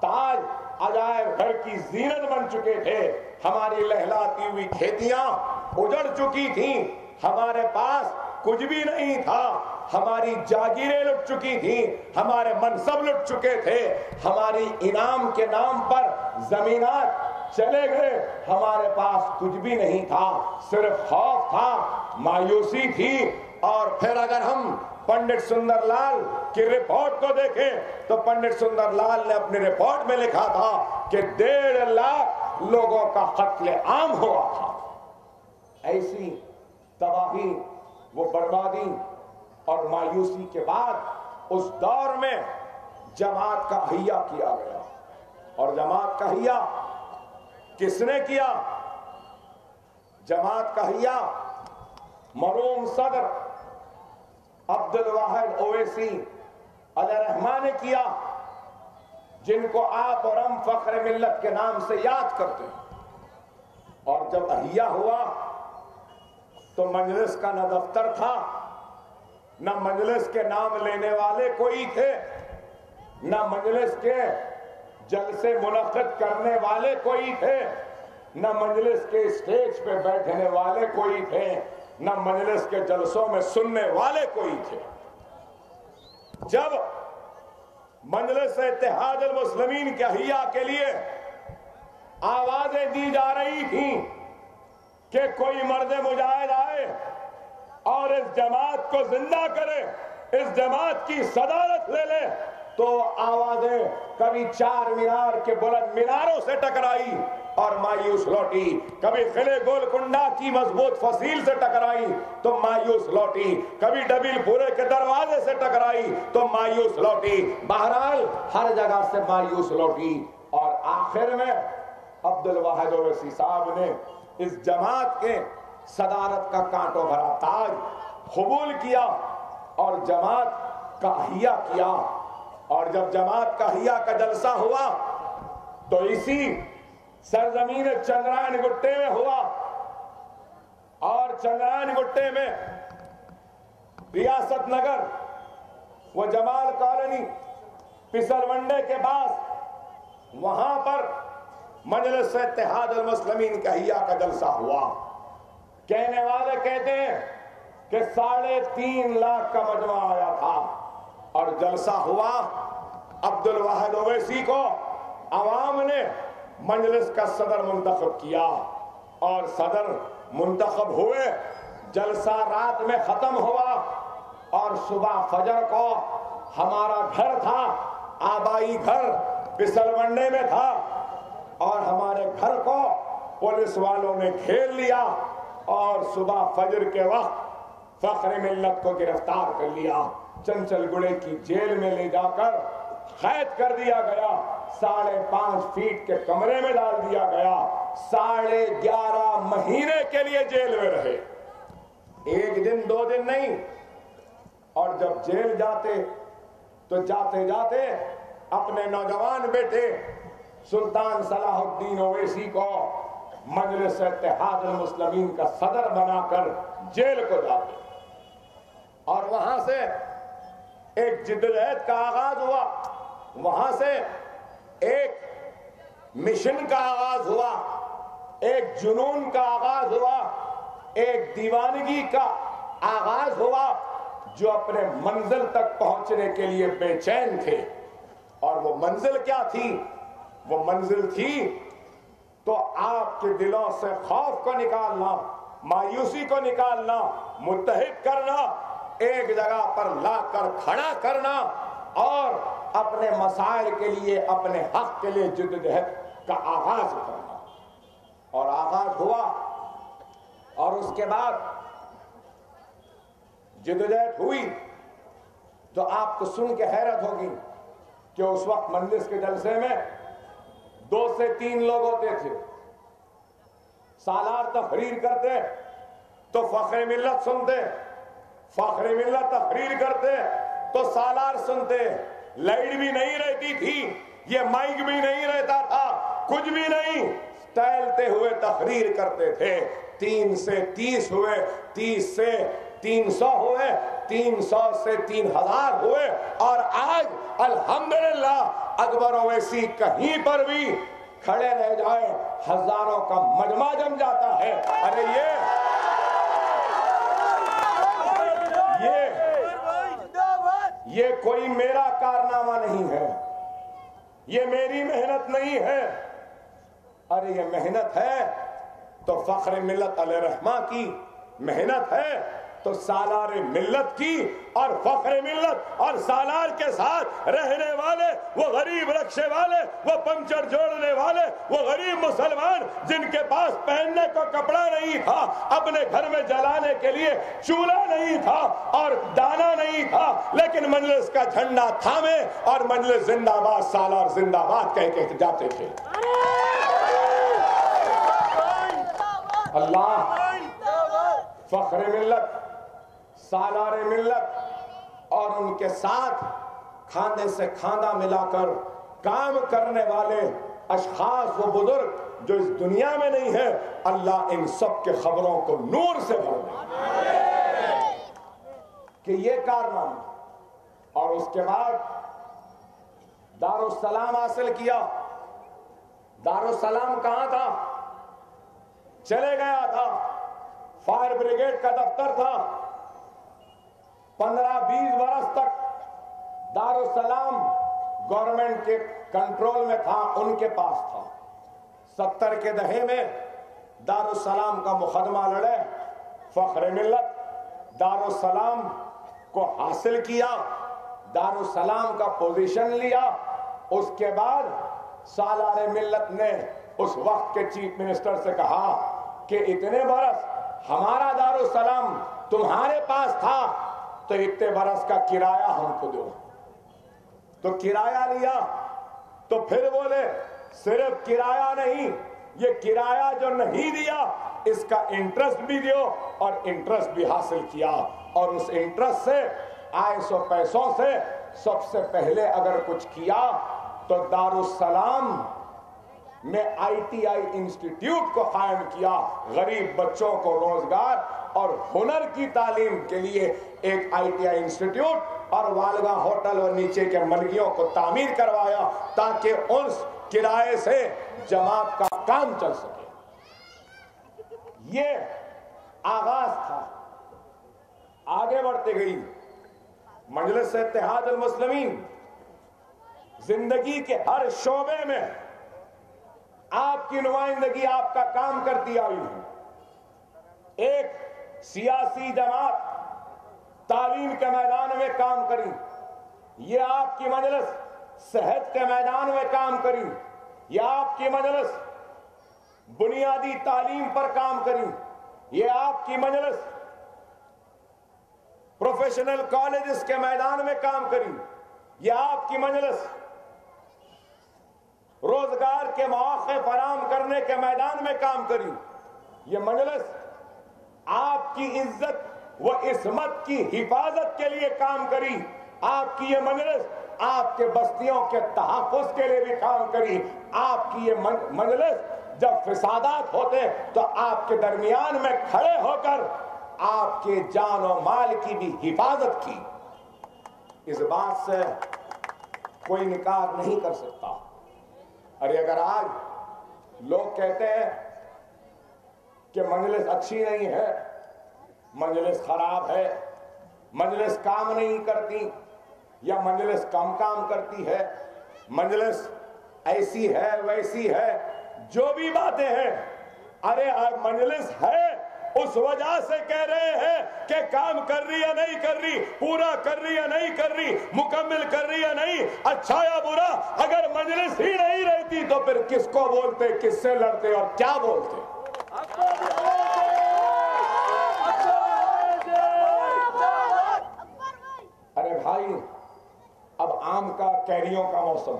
تاج عجائب گھر کی زینت بن چکے تھے، ہماری لہلاتی ہوئی کھیتیاں اجڑ چکی تھیں، ہمارے پاس کچھ بھی نہیں تھا، ہماری جاگیریں لٹ چکی تھیں، ہمارے منصب لٹ چکے تھے، ہماری انعام کے نام پر زمینات چلے گئے، ہمارے پاس کچھ بھی نہیں تھا، صرف خوف تھا، مایوسی تھی۔ اور پھر اگر ہم پنڈت سندر لال کی رپورٹ کو دیکھیں تو پنڈت سندر لال نے اپنی رپورٹ میں لکھا تھا کہ 1.5 لاکھ لوگوں کا قتل عام ہوا تھا۔ ایسی تباہی، وہ بربادی اور مایوسی کے بعد اس دور میں جماعت کا احیا کیا گیا، اور جماعت کا احیا کس نے کیا؟ جماعت کا احیا مرحوم صدر عبد الواحد اویسی علیہ رحمہ نے کیا، جن کو آپ اور ہم فخر ملت کے نام سے یاد کرتے ہیں۔ اور جب احیا ہوا تو مجلس کا نہ دفتر تھا، نہ مجلس کے نام لینے والے کوئی تھے، نہ مجلس کے جلسے منعقد کرنے والے کوئی تھے، نہ مجلس کے اسٹیج پہ بیٹھنے والے کوئی تھے، نہ مجلس کے جلسوں میں سننے والے کوئی تھے۔ جب مجلس اتحاد المسلمین کے احیا کے لیے آوازیں دی جا رہی تھیں کہ کوئی مرد مجاہد آئے اور اس جماعت کو زندہ کرے، اس جماعت کی صدارت لے لے، تو آوازیں کبھی چار مینار کے بلند میناروں سے ٹکرائی اور مایوس لوٹی، کبھی قلعہ گولکنڈہ کی مضبوط فصیل سے ٹکرائی تو مایوس لوٹی، کبھی ڈبل پورے کے دروازے سے ٹکرائی تو مایوس لوٹی، بہرحال ہر جگہ سے مایوس لوٹی۔ اور آخر میں عبد الواحد اویسی صاحب نے اس جماعت کے صدارت کا کانٹوں بھرا تاج قبول کیا اور جماعت کا احیا کیا۔ اور جب جماعت کا احیا کا جلسہ ہوا تو اسی سرزمین چندرائن گٹے میں ہوا، اور چندرائن گٹے میں ریاست نگر وہ جمال کالونی پسل ونڈے کے پاس، وہاں پر مجلس اتحاد المسلمین کا احیا کا جلسہ ہوا۔ کہنے والے کہتے ہیں کہ 3.5 لاکھ کا مجمع آیا تھا، اور جلسہ ہوا۔ عبد الواحد اویسی کو عوام نے مجلس کا صدر منتخب کیا، اور صدر منتخب ہوئے، جلسہ رات میں ختم ہوا، اور صبح فجر کو ہمارا گھر تھا، آبائی گھر پسل ونڈے میں تھا، اور ہمارے گھر کو پولیس والوں نے گھیر لیا، اور صبح فجر کے وقت فخر ملت کو گرفتار کر لیا، چنچل گڑے کی جیل میں لے جا کر قید کر دیا گیا، 5.5 فیٹ کے کمرے میں ڈال دیا گیا، 11.5 مہینے کے لیے جیل میں رہے، 1 دن 2 دن نہیں۔ اور جب جیل جاتے تو جاتے جاتے اپنے نوجوان بیٹے سلطان صلاح الدین اویسی کو مجلس اتحاد المسلمین کا صدر بنا کر جیل کو جاتے، اور وہاں سے ایک جدوجہد کا آغاز ہوا، وہاں سے ایک مشن کا آغاز ہوا، ایک جنون کا آغاز ہوا، ایک دیوانگی کا آغاز ہوا، جو اپنے منزل تک پہنچنے کے لیے بے چین تھے۔ اور وہ منزل کیا تھی؟ وہ منزل تھی تو آپ کے دلوں سے خوف کو نکالنا، مایوسی کو نکالنا، متحد کرنا، ایک جگہ پر لا کر کھڑا کرنا، اور اپنے مسائل کے لیے، اپنے حق کے لیے جدوجہد کا آغاز کرنا۔ اور آغاز ہوا، اور اس کے بعد جدوجہد ہوئی تو آپ کو سن کے حیرت ہوگی کہ اس وقت مجلس کے جلسے میں 2 سے 3 لوگ ہوتے تھے۔ سالار تقریر کرتے تو فخر ملت سنتے، فخر ملت تقریر کرتے تو سالار سنتے، لائٹ بھی نہیں رہتی تھی، یہ مائک بھی نہیں رہتا تھا، کچھ بھی نہیں، ٹہلتے ہوئے تقریر کرتے تھے۔ 3 سے 30 ہوئے، 30 سے 300 ہوئے، 300 سے 3000 ہوئے اور آج الحمدللہ اکبر اویسی کہیں پر بھی کھڑے رہ جائے ہزاروں کا مجمع جم جاتا ہے. ارے یہ کوئی میرا کارنامہ نہیں ہے, یہ میری محنت نہیں ہے. ارے یہ محنت ہے تو فخر ملت علیہ رحمہ کی محنت ہے, تو سالار ملت کی اور فخر ملت اور سالار کے ساتھ رہنے والے, وہ غریب رکشے والے, وہ پنچر جوڑنے والے, وہ غریب مسلمان جن کے پاس پہننے کو کپڑا نہیں تھا, اپنے گھر میں جلانے کے لیے چولہا نہیں تھا اور دانا نہیں تھا, لیکن مجلس کا جھنڈا تھامے اور مجلس زندہ باد سالار زندہ باد کہہ کے جاتے تھے. اللہ فخر ملت, سالار ملت اور ان کے ساتھ کھاندے سے کھاندہ ملا کر کام کرنے والے اشخاص و بزرگ جو اس دنیا میں نہیں ہے, اللہ ان سب کے خبروں کو نور سے بھر دے کہ یہ کارنامہ. اور اس کے بعد دارالسلام حاصل کیا. دارالسلام کہاں تھا؟ چلے گیا تھا, فائر بریگیڈ کا دفتر تھا. 15-20 برس تک دارالسلام گورنمنٹ کے کنٹرول میں تھا, ان کے پاس تھا. 70 کے دہے میں دارالسلام کا مقدمہ لڑے, فخر ملت دارالسلام کو حاصل کیا, دارالسلام کا پوزیشن لیا. اس کے بعد سالار ملت نے اس وقت کے چیف منسٹر سے کہا کہ اتنے برس ہمارا دارالسلام تمہارے پاس تھا تو اتنے برس کا کرایہ ہم کو دو. تو کرایہ لیا تو پھر بولے صرف کرایہ نہیں, یہ کرایہ جو نہیں دیا اس کا انٹرسٹ بھی دیو, اور انٹرسٹ بھی حاصل کیا. اور اس انٹرسٹ سے آئے سو پیسوں سے سب سے پہلے اگر کچھ کیا تو دارالسلام میں ITI انسٹیٹیوٹ کو قائم کیا, غریب بچوں کو روزگار اور ہنر کی تعلیم کے لیے ایک ITI انسٹیٹیوٹ, اور والگا ہوٹل اور نیچے کے ملگیوں کو تعمیر کروایا تاکہ اس کرائے سے جماعت کا کام چل سکے. یہ آغاز تھا. آگے بڑھتے گئی مجلس اتحاد المسلمین زندگی کے ہر شعبے میں آپ کی نمائندگی, آپ کا کام کرتی آئی ہے. ایک سیاسی جماعت تعلیم کے میدان میں کام کری, یہ آپ کی مجلس صحت کے میدان میں کام کری, یہ آپ کی مجلس بنیادی تعلیم پر کام کری, یہ آپ کی مجلس پروفیشنل کالجز کے میدان میں کام کری, یہ آپ کی مجلس روزگار کے مواقع فراہم کرنے کے میدان میں کام کری. یہ مجلس آپ کی عزت و عصمت کی حفاظت کے لیے کام کری. آپ کی یہ مجلس آپ کے بستیوں کے تحفظ کے لیے بھی کام کری. آپ کی یہ مجلس جب فسادات ہوتے تو آپ کے درمیان میں کھڑے ہو کر آپ کے جان و مال کی بھی حفاظت کی. اس بات سے کوئی انکار نہیں کر سکتا. ارے اگر آج لوگ کہتے ہیں کہ مجلس اچھی نہیں ہے, مجلس خراب ہے, مجلس کام نہیں کرتی, یا مجلس کم کام کرتی ہے, مجلس ایسی ہے ویسی ہے, جو بھی باتیں ہیں, ارے مجلس ہے اس وجہ سے کہہ رہے ہیں کہ کام کر رہی یا نہیں کر رہی, پورا کر رہی یا نہیں کر رہی, مکمل کر رہی یا نہیں, اچھا یا برا. اگر مجلس ہی نہیں رہتی تو پھر کس کو بولتے, کس سے لڑتے اور کیا بولتے. ارے بھائی, اب آم کا کیریوں کا موسم.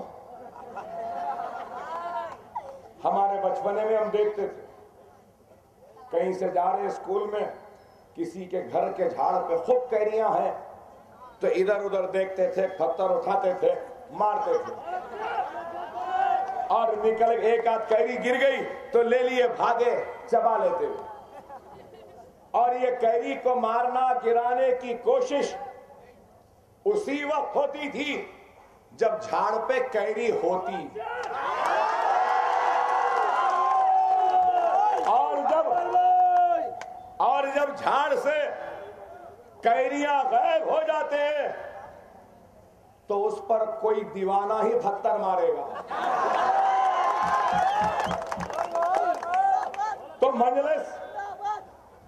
ہمارے بچپنے میں ہم دیکھتے تھے کہیں سے جا رہے اسکول میں, کسی کے گھر کے جھاڑ پہ خوب کیریاں ہیں تو ادھر ادھر دیکھتے تھے, پتھر اٹھاتے تھے, مارتے تھے, اور نکل ایک آدھ کیری گر گئی تو لے لیے, بھاگے, چبا لیتے. اور یہ قیدی کو مارنا گرانے کی کوشش اسی وقت ہوتی تھی جب جھاڑ پہ قیدی ہوتی، اور جب جھاڑ سے قیدیاں غائب ہو جاتے ہیں تو اس پر کوئی دیوانہ ہی پتھر مارے گا۔ تو مجلس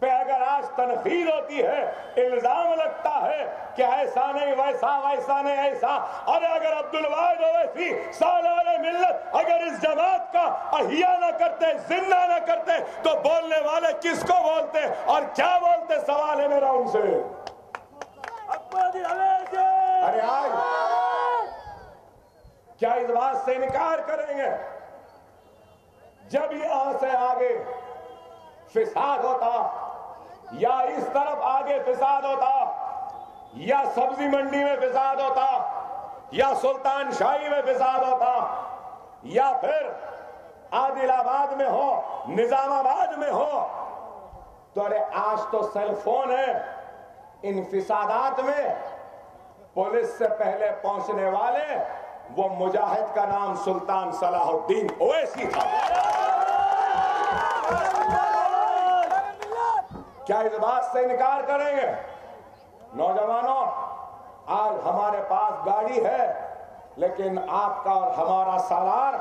پہ اگر آج تنقید ہوتی ہے، الزام لگتا ہے کہ ایسا نہیں ویسا، ویسا نہیں ایسا، اور اگر عبدالواحد اویسی سالار ملت اگر اس جماعت کا احیاء نہ کرتے، زندہ نہ کرتے، تو بولنے والے کس کو بولتے اور کیا بولتے؟ سوال ہے میرا ان سے۔ ارے آج کیا اس بات سے انکار کریں گے جب یہاں سے آگے فساد ہوتا، یا اس طرف آگے فساد ہوتا، یا سبزی منڈی میں فساد ہوتا، یا سلطان شاہی میں فساد ہوتا، یا پھر عادل آباد میں ہو، نظام آباد میں ہو، تو ارے آج تو سیل فون ہے، ان فسادات میں پولیس سے پہلے پہنچنے والے وہ مجاہد کا نام سلطان صلاح الدین اویسی تھا۔ کیا اس بات سے انکار کریں گے؟ نوجوانوں، آج ہمارے پاس گاڑی ہے، لیکن آپ کا اور ہمارا سالار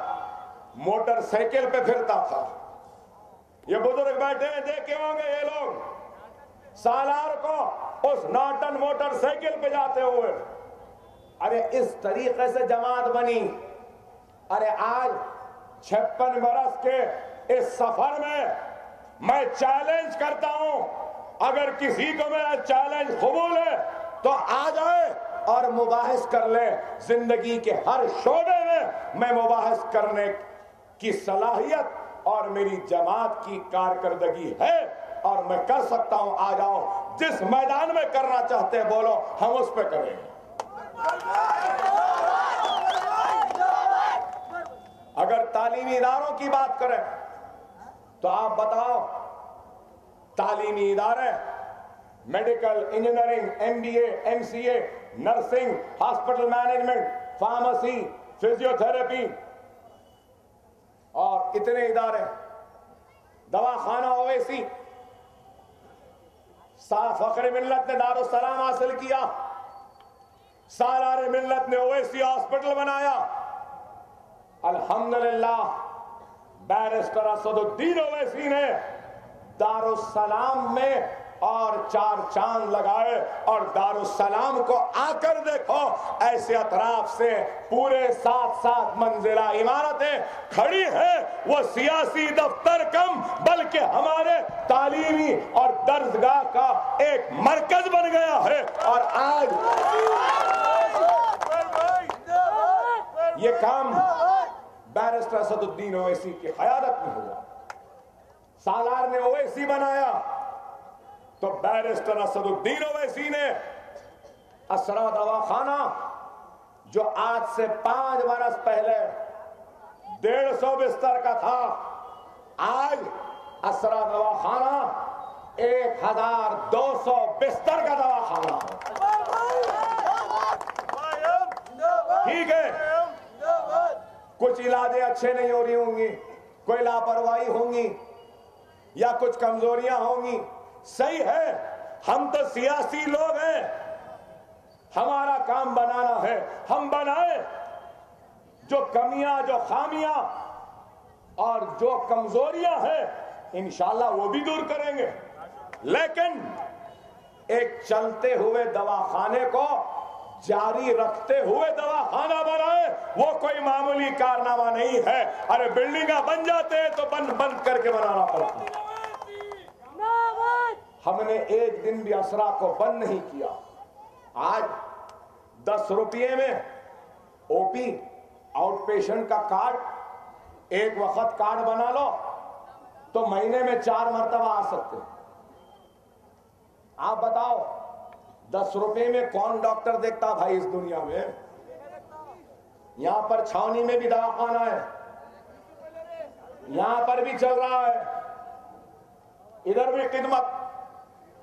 موٹر سائیکل پہ پھرتا تھا۔ یہ بزرگ بیٹھے ہیں، دیکھے ہوں گے یہ لوگ سالار کو اس ناٹن موٹر سائیکل پہ جاتے ہوئے۔ ارے اس طریقے سے جماعت بنی۔ ارے آج 56 برس کے اس سفر میں چیلنج کرتا ہوں، اگر کسی کو میرا چیلنج قبول ہے تو آ جائے اور مباحث کر لے۔ زندگی کے ہر شعبے میں مباحث کرنے کی صلاحیت اور میری جماعت کی کارکردگی ہے، اور میں کر سکتا ہوں۔ آ جاؤ، جس میدان میں کرنا چاہتے ہیں بولو، ہم اس پہ کریں گے۔ اگر تعلیمی اداروں کی بات کریں تو آپ بتاؤ، تعلیمی ادارے، medical, engineering, MBA، MCA، nursing, hospital management, pharmacy, physio therapy, اور اتنے ادارے، دواخانہ اویسی، فخر ملت نے دارالسلام حاصل کیا، سالار ملت نے اویسی ہاسپٹل بنایا۔ الحمدللہ بیرسٹر اسد الدین اویسی نے دارالسلام میں اور 4 چاند لگائے، اور دارالسلام کو آ کر دیکھو، ایسے اطراف سے پورے 7 منزلہ عمارتیں کھڑی ہیں۔ وہ سیاسی دفتر کم بلکہ ہمارے تعلیمی اور درسگاہ کا ایک مرکز بن گیا ہے۔ اور آج یہ کام بیرسٹر اسد الدین اویسی کی قیادت میں ہوا۔ سالار نے اویسی بنایا تو بیرسٹر اسد الدین اویسی نے اسرا دواخانہ، جو آج سے 5 برس پہلے 150 بستر کا تھا، آج اسرا دواخانہ 1200 بستر کا دواخانہ ہے۔ ٹھیک ہے، کچھ علاجیں اچھے نہیں ہو رہی ہوں گی، کوئی لاپرواہی ہوں گی، یا کچھ کمزوریاں ہوں گی، صحیح ہے، ہم تو سیاسی لوگ ہیں، ہمارا کام بنانا ہے، ہم بنائیں۔ جو کمیاں، جو خامیاں اور جو کمزوریاں ہیں انشاءاللہ وہ بھی دور کریں گے، لیکن ایک چلتے ہوئے دواخانے کو جاری رکھتے ہوئے دواخانہ بنائے، وہ کوئی معمولی کارنامہ نہیں ہے۔ ارے بلڈنگاں بن جاتے ہیں تو بند کر کے بنانا پڑتا ہے۔ ہم نے ایک دن بھی اسرا کو بند نہیں کیا۔ آج 10 روپے میں او پی، آؤٹ پیشنٹ کا کارڈ، ایک وقت کارڈ بنا لو تو مہینے میں 4 مرتبہ آ سکتے۔ آپ بتاؤ 10 روپے میں کون ڈاکٹر دیکھتا بھائی اس دنیا میں؟ یہاں پر چھاونی میں بھی دواخانہ ہے، یہاں پر بھی چل رہا ہے، ادھر بھی خدمت،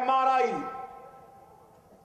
MRI,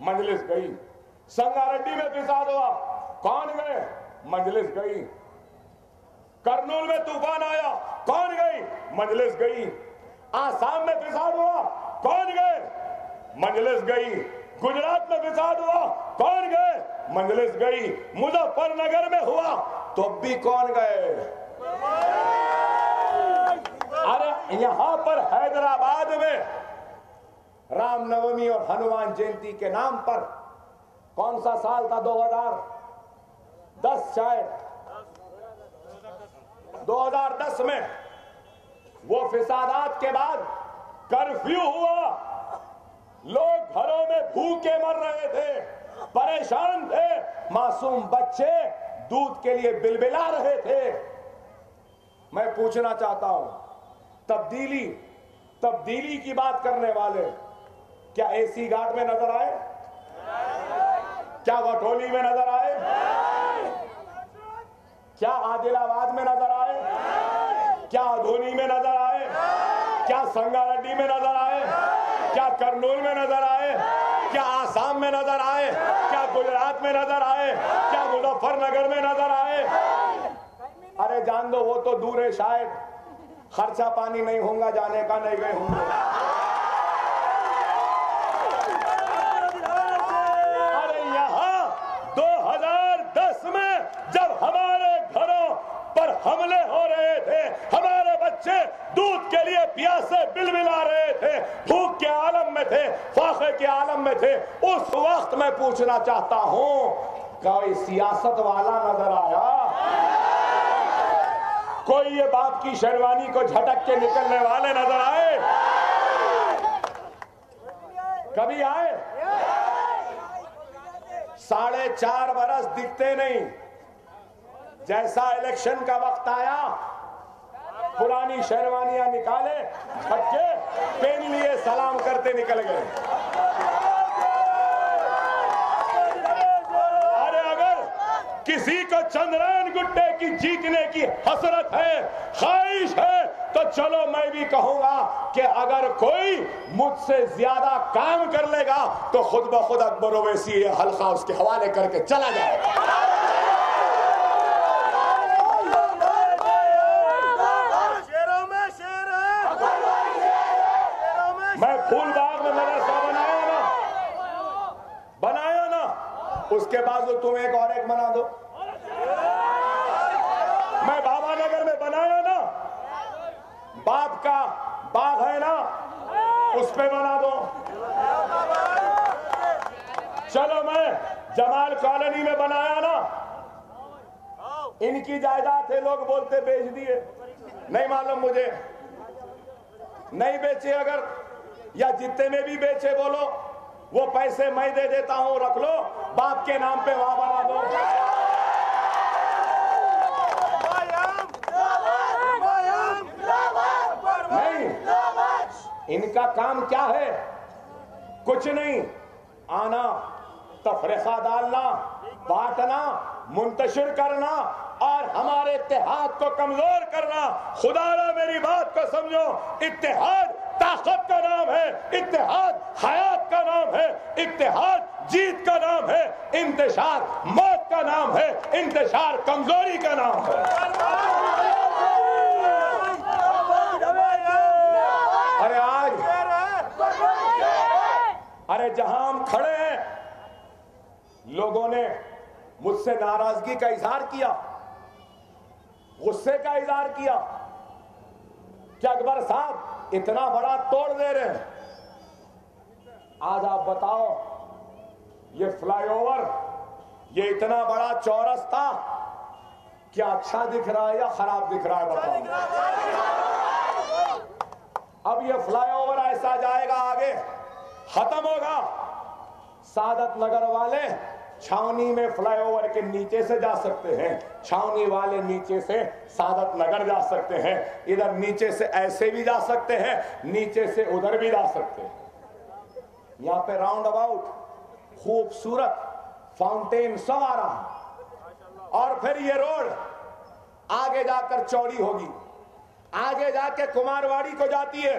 مجلس گئی. سنگاریڈی میں فساد ہوا, کون گئے؟ مجلس گئی. کرنول میں طوفان آیا, کون گئی؟ مجلس گئی. آسام میں فساد ہوا, کون گئے؟ مجلس گئی. گجرات میں فساد ہوا, کون گئے؟ مجلس گئی. مظفر نگر میں ہوا تو بھی کون گئے؟ ارے یہاں پر حیدرآباد میں رام نومی اور ہنومان جینتی کے نام پر کون سا سال تھا؟ 2010 شاید, 2010 میں وہ فسادات کے بعد کرفیو ہوا. لوگ گھروں میں بھوکے مر رہے تھے, پریشان تھے, معصوم بچے دودھ کے لیے بلبلا رہے تھے. میں پوچھنا چاہتا ہوں, تبدیلی کی بات کرنے والے کیا اے سی گھاٹ میں نظر آئے؟ کیا وٹولی میں نظر آئے؟ کیا عادل آباد میں نظر آئے؟ کیا ادھونی میں نظر آئے؟ کیا سنگاریڈی میں نظر آئے؟ کیا کرنول میں نظر آئے؟ کیا آسام میں نظر آئے؟ کیا گجرات میں نظر آئے؟ کیا مظفر نگر میں نظر آئے؟ ارے جان دو, وہ تو دور ہے, شاید خرچہ پانی نہیں ہوگا جانے کا, نہیں گئے ہوں گے. ارے یہاں 2010 میں جب ہمارے گھروں پر حملے ہو رہے تھے, ہمارے بچے دودھ کے لیے پیاسے بلبلا رہے تھے, بھوک کے عالم میں تھے, فاقے کے عالم میں تھے, اس وقت میں پوچھنا چاہتا ہوں, کوئی سیاست والا نظر آیا؟ کوئی یہ باپ کی شیروانی کو جھٹک کے نکلنے والے نظر آئے؟ کبھی آئے؟ 4.5 برس دکھتے نہیں. جیسا الیکشن کا وقت آیا, پرانی شیروانیاں نکالے, جھٹکے پہن لیے, سلام کرتے نکل گئے. کسی کو چندران گڈے کی جیتنے کی حسرت ہے, خواہش ہے, تو چلو میں بھی کہوں گا کہ اگر کوئی مجھ سے زیادہ کام کر لے گا تو خود بخود اکبر اویسی یہ حلقہ اس کے حوالے کر کے چلا جائے گا. میں پھول باغ میں مدرسہ بنایا نا, اس کے بعد تم ایک اور ایک بنا دو. میں بابا نگر میں بنایا نا, باپ کا باغ ہے نا, اس پہ بنا دو. چلو میں جمال کالونی میں بنایا نا, ان کی جائیداد ہے, لوگ بولتے بیچ دیے, نہیں معلوم مجھے, نہیں بیچے اگر, یا جتنے میں بھی بیچے بولو, وہ پیسے میں دے دیتا ہوں, رکھ لو, باپ کے نام پہ وہاں بنا دو. نہیں, ان کا کام کیا ہے؟ کچھ نہیں, آنا, تفرقہ ڈالنا, بانٹنا, منتشر کرنا اور ہمارے اتحاد کو کمزور کرنا. خدا را میری بات کو سمجھو, اتحاد طاقت کا نام ہے, اتحاد حیات کا نام ہے, اتحاد جیت کا نام ہے, انتشار موت کا نام ہے, انتشار کمزوری کا نام ہے. ارے آج, ارے جہاں ہم کھڑے ہیں, لوگوں نے مجھ سے ناراضگی کا اظہار کیا, غصے کا اظہار کیا کہ اکبر صاحب اتنا بڑا توڑ دے رہے ہیں. آج آپ بتاؤ, یہ فلائی اوور, یہ اتنا بڑا چورس تھا, کیا اچھا دکھ رہا ہے یا خراب دکھ رہا ہے؟ بتاؤ. اب یہ فلائی اوور ایسا جائے گا, آگے ختم ہوگا. سعادت نگر والے چھاونی میں فلائی اوور کے نیچے سے جا سکتے ہیں, چھاونی والے نیچے سے سعادت نگر جا سکتے ہیں, ادھر نیچے سے ایسے بھی جا سکتے ہیں, نیچے سے ادھر بھی جا سکتے ہیں. یہاں پہ راؤنڈ اباؤٹ خوبصورت فاؤنٹین سب آ رہا, اور پھر یہ روڈ آگے جا کر چوڑی ہوگی, آگے جا کے کمارواڑی کو جاتی ہے,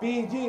PG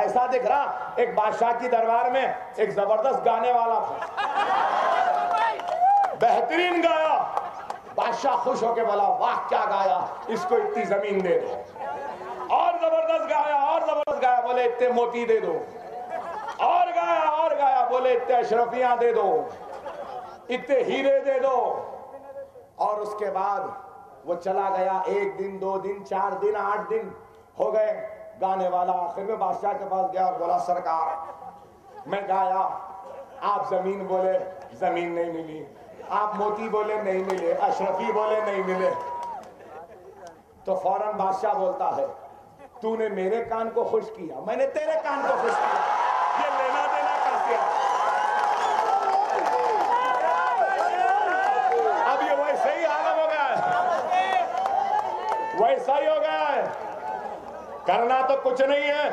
ایسا دکھ رہا ایک بادشاہ کی دربار میں ایک زبردست گانے والا تھا، بہترین گایا. بادشاہ خوش ہو کے بولا واہ کیا گایا، اس کو اتنی زمین دے دو. اور زبردست گایا، اور زبردست گایا، بولے اتنے موتی دے دو. اور گایا بولے اتنے اشرفیاں دے دو، اتنے ہیرے دے دو. اور اس کے بعد وہ چلا گیا. 1 دن 2 دن 4 دن 8 دن ہو گئے. گانے والا آخر میں بادشاہ کے پاس گیا اور بولا سرکار میں گایا، آپ زمین بولے زمین نہیں ملی، آپ موتی بولے نہیں ملے، اشرفی بولے نہیں ملے. تو فوراً بادشاہ بولتا ہے تو نے میرے کان کو خوش کیا، میں نے تیرے کان کو خوش کیا، یہ لینا دینا کیسے ہے؟ اب یہ ویسا ہی عالم ہو گیا ہے، ویسا ہی ہو گیا ہے. کرنا تو کچھ نہیں ہے،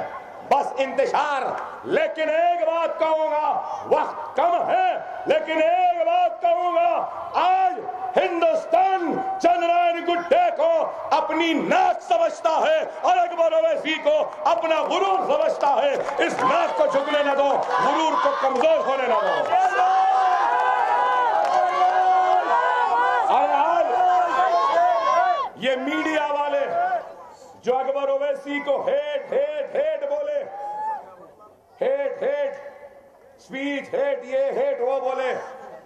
بس انتشار. لیکن ایک بات کہوں گا، وقت کم ہے لیکن ایک بات کہوں گا، آج ہندوستان چندرائن گڈے کو اپنی ناک سمجھتا ہے اور اکبر اویسی کو اپنا غرور سمجھتا ہے. اس ناک کو جھکنے نہ دو، غرور کو کمزور ہونے نہ دو. اور آج یہ میڈیا والے جو اکبر اویسی کو ہیٹ ہیٹ ہیٹ بولے، ہیٹ ہیٹ سپیچ ہیٹ یہ ہیٹ وہ بولے،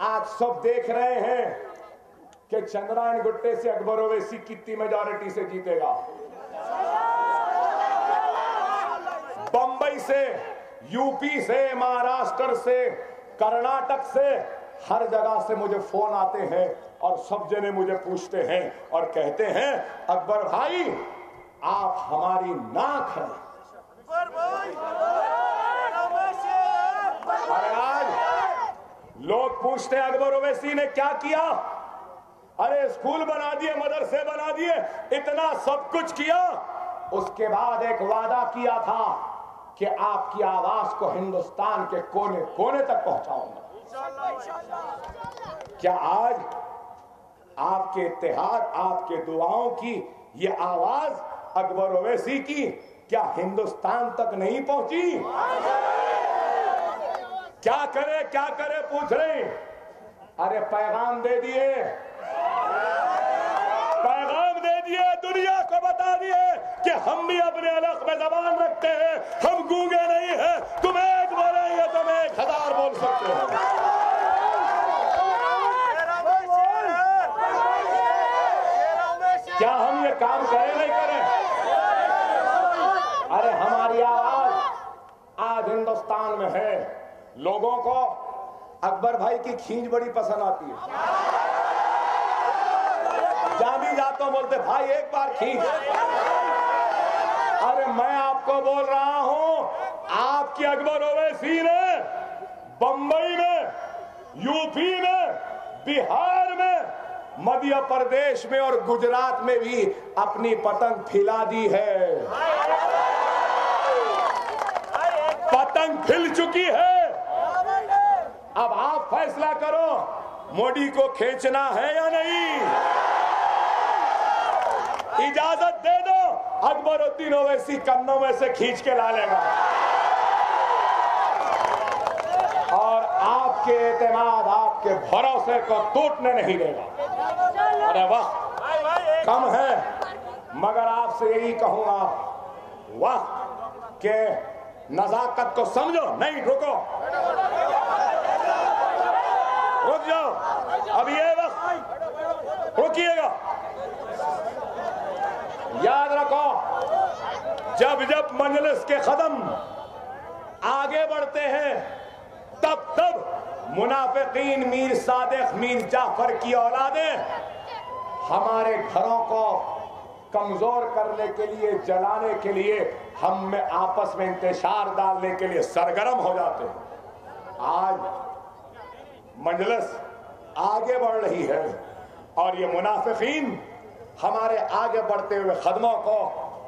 آج سب دیکھ رہے ہیں کہ چندرائن گٹے سے اکبر اویسی کتنی میجارٹی سے جیتے گا. بمبئی سے، یو پی سے، مہاراشٹر سے، کرناٹک سے، ہر جگہ سے مجھے فون آتے ہیں اور سب جنے مجھے پوچھتے ہیں اور کہتے ہیں اکبر بھائی آپ ہماری ناک ہیں. اور آج لوگ پوچھتے ہیں اکبر اویسی نے کیا کیا؟ ارے اسکول بنا دیے، مدرسے بنا دیے، اتنا سب کچھ کیا. اس کے بعد ایک وعدہ کیا تھا کہ آپ کی آواز کو ہندوستان کے کونے کونے تک پہنچاؤں گا. کیا آج آپ کے اتحاد، آپ کے دعاؤں کی یہ آواز اکبر اویسی کی کیا ہندوستان تک نہیں پہنچی؟ کیا کرے پوچھ رہے ہیں. ارے پیغام دے دیے، پیغام دے دیے، دنیا کو بتا دیے کہ ہم بھی اپنے حلق میں زبان رکھتے ہیں، ہم گونگے نہیں ہیں. تم ایک بولیں گے تم 1000 بول سکتے ہو. کیا ہم یہ کام کریں نہیں کریں؟ ارے ہماری آواز آج ہندوستان میں ہے. لوگوں کو اکبر بھائی کی کھینچ بڑی پسند آتی ہے. جہاں بھی جاتا ہوں بولتے بھائی ایک بار کھینچ. ارے میں آپ کو بول رہا ہوں، آپ کی اکبر اویسی نے بمبئی میں، یو پی میں، بہار میں، مدھیہ پردیش میں اور گجرات میں بھی اپنی پتنگ پھیلا دی ہے. پتنگ پھیل چکی ہے. اب آپ فیصلہ کرو موڈی کو کھینچنا ہے یا نہیں. اجازت دے دو، اکبر الدین اویسی کنوں میں سے کھینچ کے لا لے گا اور آپ کے اعتماد، آپ کے بھروسے کو ٹوٹنے نہیں دے گا. ارے وقت کم ہے مگر آپ سے یہی کہوں گا، وقت کے نزاکت کو سمجھو. نہیں رکو، رک جاؤ، اب یہ وقت رکیے گا. یاد رکھو جب جب مجلس کے قدم آگے بڑھتے ہیں تب تب منافقین میر صادق، میر جعفر کی اولادیں ہمارے گھروں کو کمزور کرنے کے لیے، جلانے کے لیے، ہم میں آپس میں انتشار ڈالنے کے لیے سرگرم ہو جاتے ہیں. آج مجلس آگے بڑھ رہی ہے اور یہ منافقین ہمارے آگے بڑھتے ہوئے قدموں کو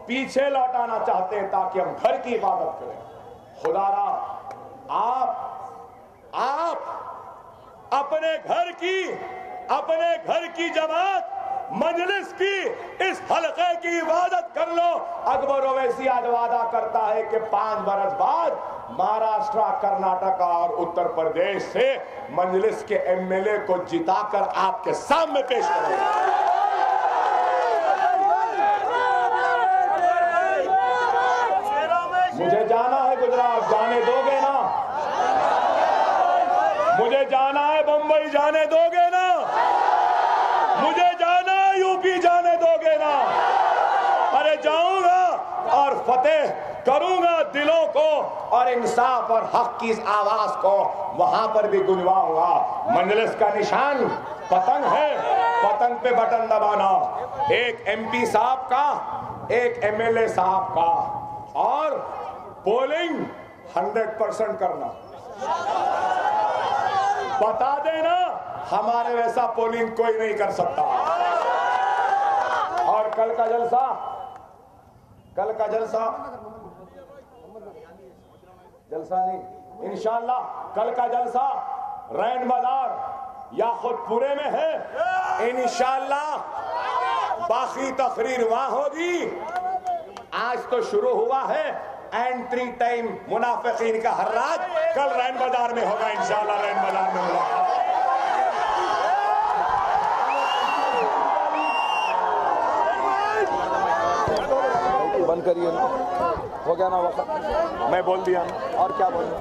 پیچھے لوٹانا چاہتے ہیں تاکہ ہم گھر کی عبادت کریں. خدا را آپ اپنے گھر کی جماعت مجلس کی اس حلقے کی عبادت کر لو. اکبر اویسی آج وعدہ کرتا ہے کہ 5 برس بعد مہاراشٹرا، کرناٹک اور اتر پردیش سے مجلس کے MLA کو جتا کر آپ کے سامنے پیش کریں گے. مجھے جانا ہے گجرات، جانے دو گے نا؟ مجھے جانا ہے بمبئی، جانے دو گے نا؟ مجھے جانا ہے UP، جانے دو گے نا؟ ارے جاؤں گا اور فتح کروں گا دلوں کو، اور انصاف اور حق کی اس آواز کو وہاں پر بھی گنجواؤں گا. مجلس کا نشان پتنگ ہے، پتنگ پہ بٹن دبانا، ایک MP صاحب کا، ایک MLA صاحب کا، اور پولنگ 100% کرنا. بتا دینا ہمارے ویسا پولنگ کوئی نہیں کر سکتا. اور کل کا جلسہ نہیں، انشاءاللہ کل کا جلسہ رین بازار یا خود پورے میں ہے. انشاءاللہ باقی تقریر وہاں ہوگی. آج تو شروع ہوا ہے اینٹری ٹائم منافقین کا حراج، کل رین بازار میں ہوگا انشاءاللہ. رین بازار میں ہوگا. بند کریے نا، ہو گیا نا وقت، میں بول دیا. اور کیا بولیں؟